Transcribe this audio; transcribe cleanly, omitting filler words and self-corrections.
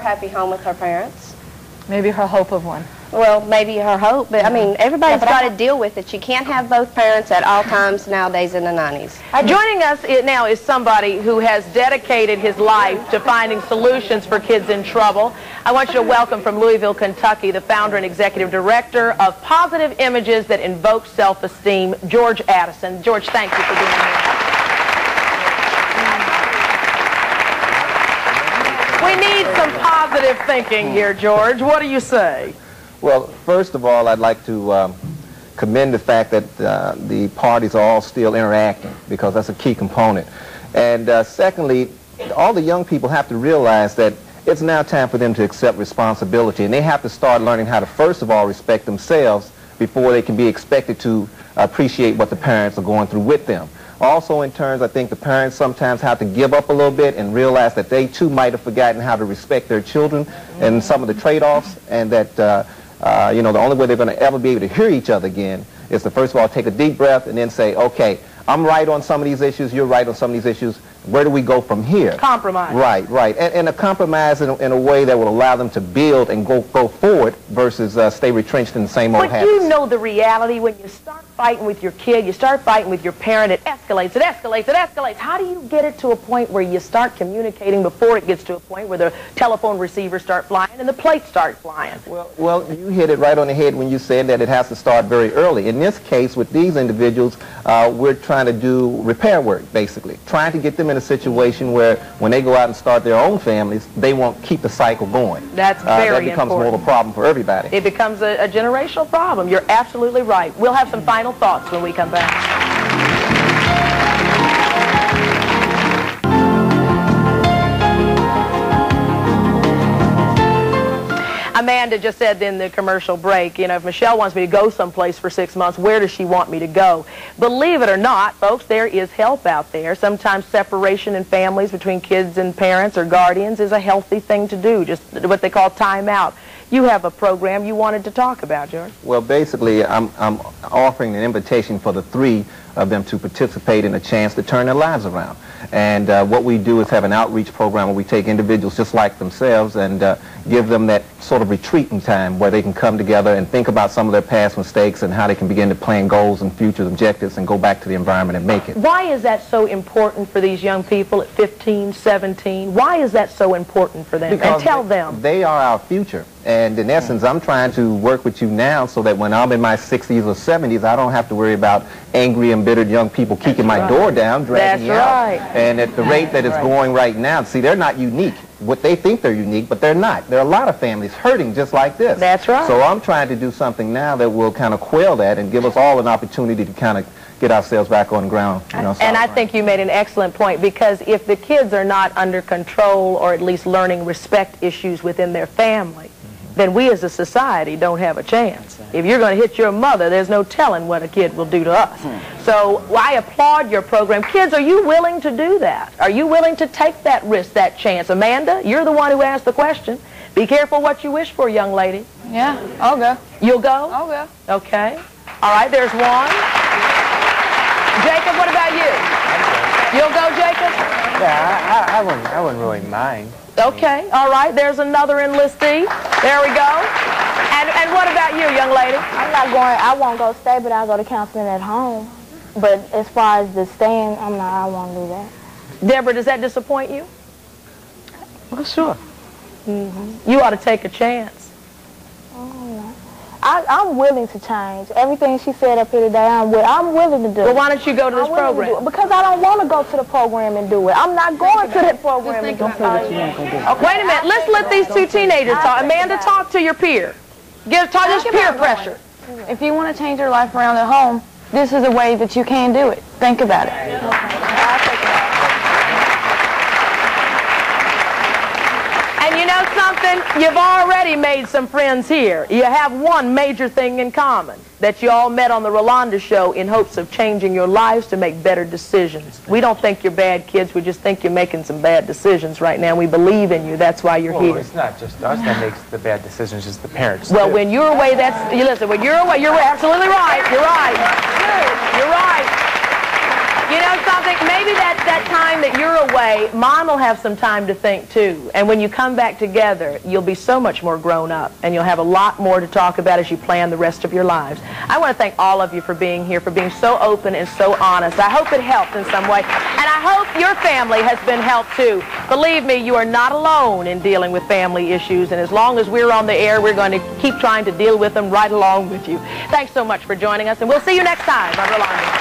happy home with her parents. Maybe her hope of one. Well, maybe her hope, but I mean, everybody's got to deal with it. You can't have both parents at all times nowadays in the 90s. Joining us now is somebody who has dedicated his life to finding solutions for kids in trouble. I want you to welcome from Louisville, Kentucky, the founder and executive director of Positive Images That Invoke Self-Esteem, George Addison. George, thank you for being here. We need some positive thinking here, George. What do you say? Well, first of all, I'd like to commend the fact that the parties are all still interacting, because that's a key component. And secondly, all the young people have to realize that it's now time for them to accept responsibility, and they have to start learning how to, first of all, respect themselves before they can be expected to appreciate what the parents are going through with them. Also, in terms, I think the parents sometimes have to give up a little bit and realize that they too might have forgotten how to respect their children and some of the trade-offs, and that you know, the only way they're going to ever be able to hear each other again is to, first of all, take a deep breath and then say, okay, I'm right on some of these issues, you're right on some of these issues. Where do we go from here? Compromise. Right, right. And a compromise in a way that will allow them to build and go forward versus stay retrenched in the same old habits. But you know the reality, when you start fighting with your kid, you start fighting with your parent, it escalates, it escalates, it escalates. How do you get it to a point where you start communicating before it gets to a point where the telephone receivers start flying and the plates start flying? Well, you hit it right on the head when you said that it has to start very early. In this case, with these individuals, we're trying to do repair work, basically. Trying to get them in a situation where when they go out and start their own families, they won't keep the cycle going. That's very important. That becomes more of a problem for everybody. It becomes a generational problem. You're absolutely right. We'll have some final thoughts when we come back. Amanda just said in the commercial break, you know, if Michelle wants me to go someplace for 6 months, where does she want me to go? Believe it or not, folks, there is help out there. Sometimes separation in families between kids and parents or guardians is a healthy thing to do, just what they call time out. You have a program you wanted to talk about, George. Well, basically, I'm offering an invitation for the three of them to participate in a chance to turn their lives around. And what we do is have an outreach program where we take individuals just like themselves and give them that sort of retreating time where they can come together and think about some of their past mistakes and how they can begin to plan goals and future objectives and go back to the environment and make it. Why is that so important for these young people at 15, 17? Why is that so important for them? Because and tell them. They are our future. And in essence, I'm trying to work with you now so that when I'm in my 60s or 70s, I don't have to worry about angry, embittered young people kicking my door down, dragging me out. And at the rate that it's going right now, see, they're not unique. What they think they're unique, but they're not. There are a lot of families hurting just like this. That's right. So I'm trying to do something now that will kind of quell that and give us all an opportunity to kind of get ourselves back on the ground. You know, and I think you made an excellent point, because if the kids are not under control or at least learning respect issues within their family, then we as a society don't have a chance. If you're going to hit your mother, there's no telling what a kid will do to us. So I applaud your program. Kids, are you willing to do that? Are you willing to take that risk, that chance? Amanda, you're the one who asked the question. Be careful what you wish for, young lady. Yeah, I'll go. You'll go? I'll go. Okay. All right, there's one. Jacob, what about you? You'll go, Jacob? Yeah, I wouldn't really mind. Okay, all right, there's another enlistee. There we go. And what about you, young lady? I'm not going, I won't go stay, but I'll go to counseling at home. But as far as the staying, I won't do that. Deborah, does that disappoint you? Well, sure. You ought to take a chance. I'm willing to change. Everything she said up here today, I'm willing to do. Well, why don't you go to this program? Because I don't want to go to the program and do it. I'm not going to that program and do it. Wait a minute. Let's let these two teenagers talk. Amanda, talk to your peer. Talk this peer pressure. If you want to change your life around at home, this is a way that you can do it. Think about it. And you know something? You've already made some friends here. You have one major thing in common, that you all met on the Rolanda show in hopes of changing your lives to make better decisions. We don't think you're bad kids. We just think you're making some bad decisions right now. We believe in you. That's why you're here. It's not just us that makes the bad decisions. It's the parents. Well, too. when you're away, you listen, when you're away, you're absolutely right. You're right. You're right. You know something? Maybe that time that you're away, away, Mom will have some time to think too. And when you come back together, you'll be so much more grown up, and you'll have a lot more to talk about as you plan the rest of your lives. I want to thank all of you for being here, for being so open and so honest. I hope it helped in some way, and I hope your family has been helped too. Believe me, you are not alone in dealing with family issues, and as long as we're on the air, we're going to keep trying to deal with them right along with you. Thanks so much for joining us, and we'll see you next time on Rolanda.